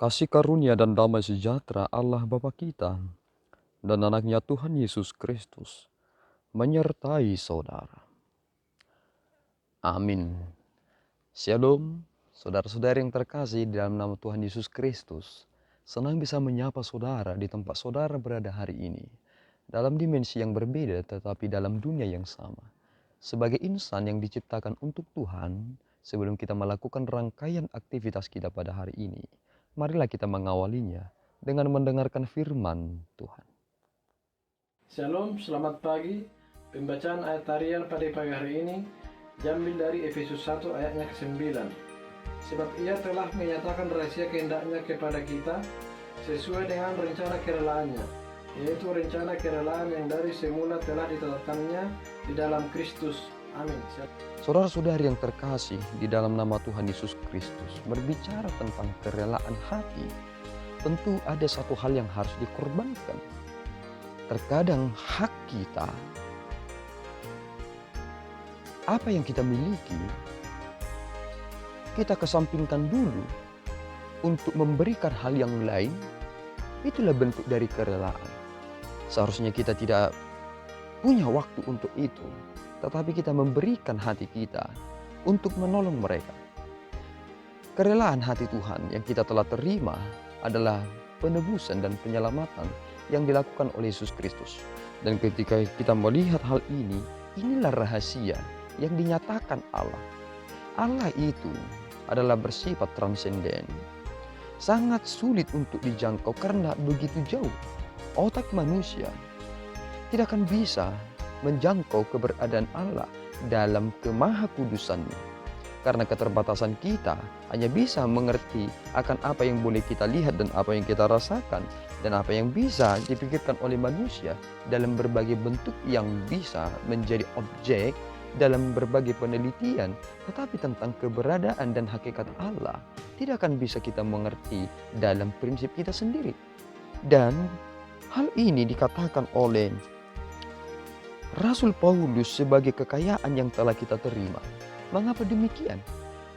Kasih karunia dan damai sejahtera Allah Bapa kita dan anaknya Tuhan Yesus Kristus menyertai saudara. Amin. Shalom, saudara-saudari yang terkasih di dalam nama Tuhan Yesus Kristus. Senang bisa menyapa saudara di tempat saudara berada hari ini. Dalam dimensi yang berbeda tetapi dalam dunia yang sama. Sebagai insan yang diciptakan untuk Tuhan, sebelum kita melakukan rangkaian aktivitas kita pada hari ini, marilah kita mengawalinya dengan mendengarkan firman Tuhan. Shalom, selamat pagi. Pembacaan ayat harian pada pagi hari ini diambil dari Efesus 1 ayatnya ke-9. Sebab ia telah menyatakan rahasia kehendaknya kepada kita sesuai dengan rencana kerelaannya, yaitu rencana kerelaan yang dari semula telah ditetapkannya di dalam Kristus. Amin. Saudara-saudari yang terkasih di dalam nama Tuhan Yesus Kristus, berbicara tentang kerelaan hati, tentu ada satu hal yang harus dikorbankan. Terkadang hak kita, apa yang kita miliki, kita kesampingkan dulu untuk memberikan hal yang lain. Itulah bentuk dari kerelaan. Seharusnya kita tidak punya waktu untuk itu, tetapi kita memberikan hati kita untuk menolong mereka. Kerelaan hati Tuhan yang kita telah terima adalah penebusan dan penyelamatan yang dilakukan oleh Yesus Kristus. Dan ketika kita melihat hal ini, inilah rahasia yang dinyatakan Allah. Allah itu adalah bersifat transenden. Sangat sulit untuk dijangkau karena begitu jauh. Otak manusia tidak akan bisa menjangkau keberadaan Allah dalam kemahakudusannya. Karena keterbatasan kita hanya bisa mengerti akan apa yang boleh kita lihat dan apa yang kita rasakan. Dan apa yang bisa dipikirkan oleh manusia dalam berbagai bentuk yang bisa menjadi objek dalam berbagai penelitian. Tetapi tentang keberadaan dan hakikat Allah tidak akan bisa kita mengerti dalam prinsip kita sendiri. Dan hal ini dikatakan oleh Rasul Paulus sebagai kekayaan yang telah kita terima. Mengapa demikian?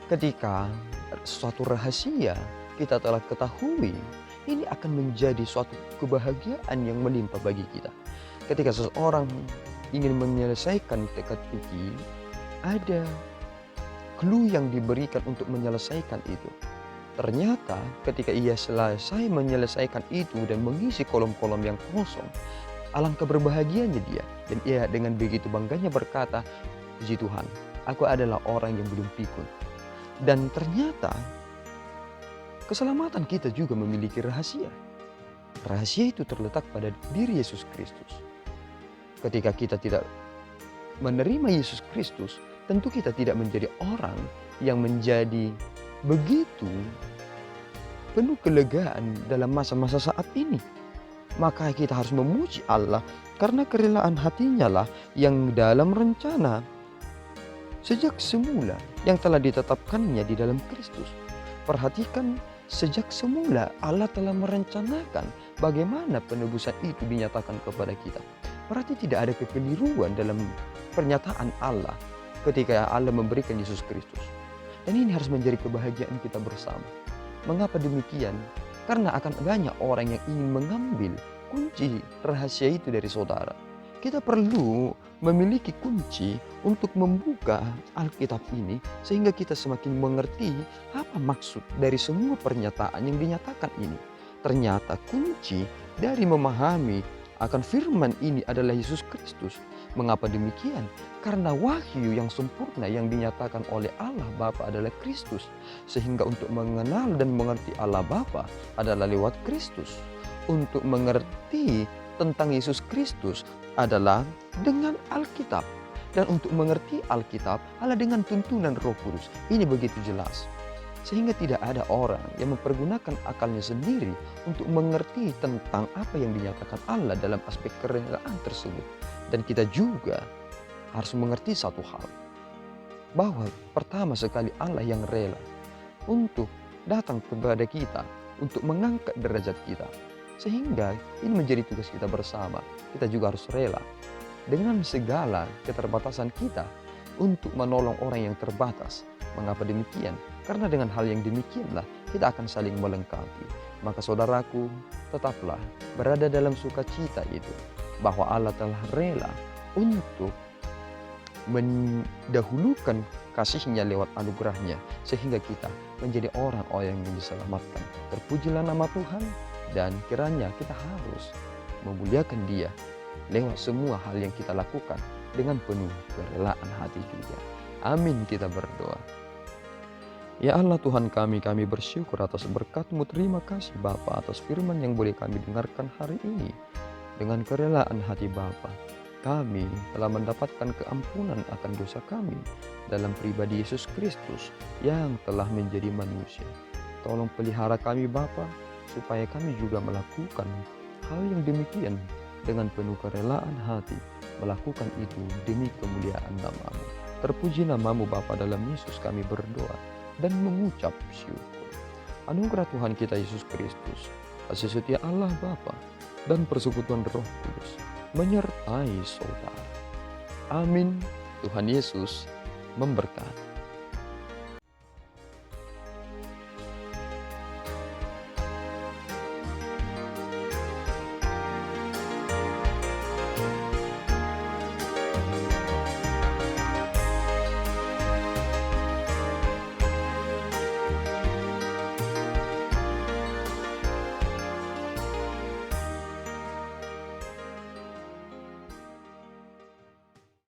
Ketika suatu rahasia kita telah ketahui, ini akan menjadi suatu kebahagiaan yang melimpah bagi kita. Ketika seseorang ingin menyelesaikan teka-teki, ada clue yang diberikan untuk menyelesaikan itu. Ternyata ketika ia selesai menyelesaikan itu dan mengisi kolom-kolom yang kosong, alangkah berbahagianya dia. Dan ia dengan begitu bangganya berkata, "Puji Tuhan, aku adalah orang yang belum pikun." Dan ternyata keselamatan kita juga memiliki rahasia. Rahasia itu terletak pada diri Yesus Kristus. Ketika kita tidak menerima Yesus Kristus, tentu kita tidak menjadi orang yang menjadi begitu penuh kelegaan dalam masa-masa saat ini. Maka kita harus memuji Allah karena kerelaan hatinya lah yang dalam rencana sejak semula yang telah ditetapkannya di dalam Kristus. Perhatikan, sejak semula Allah telah merencanakan bagaimana penebusan itu dinyatakan kepada kita. Berarti tidak ada kekeliruan dalam pernyataan Allah ketika Allah memberikan Yesus Kristus. Dan ini harus menjadi kebahagiaan kita bersama. Mengapa demikian? Karena akan banyak orang yang ingin mengambil kunci rahasia itu dari saudara. Kita perlu memiliki kunci untuk membuka Alkitab ini sehingga kita semakin mengerti apa maksud dari semua pernyataan yang dinyatakan ini. Ternyata kunci dari memahami akan firman ini adalah Yesus Kristus. Mengapa demikian? Karena wahyu yang sempurna yang dinyatakan oleh Allah Bapa adalah Kristus. Sehingga untuk mengenal dan mengerti Allah Bapa adalah lewat Kristus. Untuk mengerti tentang Yesus Kristus adalah dengan Alkitab. Dan untuk mengerti Alkitab adalah dengan tuntunan Roh Kudus. Ini begitu jelas. Sehingga tidak ada orang yang mempergunakan akalnya sendiri untuk mengerti tentang apa yang dinyatakan Allah dalam aspek kerelaan tersebut. Dan kita juga harus mengerti satu hal. Bahwa pertama sekali Allah yang rela untuk datang kepada kita, untuk mengangkat derajat kita. Sehingga ini menjadi tugas kita bersama. Kita juga harus rela dengan segala keterbatasan kita untuk menolong orang yang terbatas. Mengapa demikian? Karena dengan hal yang demikianlah kita akan saling melengkapi. Maka saudaraku, tetaplah berada dalam sukacita itu, bahwa Allah telah rela untuk mendahulukan kasih-Nya lewat anugerah-Nya, sehingga kita menjadi orang-orang yang diselamatkan. Terpujilah nama Tuhan, dan kiranya kita harus memuliakan Dia lewat semua hal yang kita lakukan dengan penuh kerelaan hati juga. Amin, kita berdoa. Ya Allah Tuhan kami bersyukur atas berkat-Mu. Terima kasih Bapa atas firman yang boleh kami dengarkan hari ini. Dengan kerelaan hati Bapa, kami telah mendapatkan keampunan akan dosa kami dalam pribadi Yesus Kristus yang telah menjadi manusia. Tolong pelihara kami Bapa, supaya kami juga melakukan hal yang demikian dengan penuh kerelaan hati, melakukan itu demi kemuliaan nama-Mu. Terpuji nama-Mu Bapa, dalam Yesus kami berdoa dan mengucap syukur. Anugerah Tuhan kita Yesus Kristus, kasih setia Allah Bapa, dan persekutuan Roh Kudus menyertai saudara. Amin. Tuhan Yesus memberkati.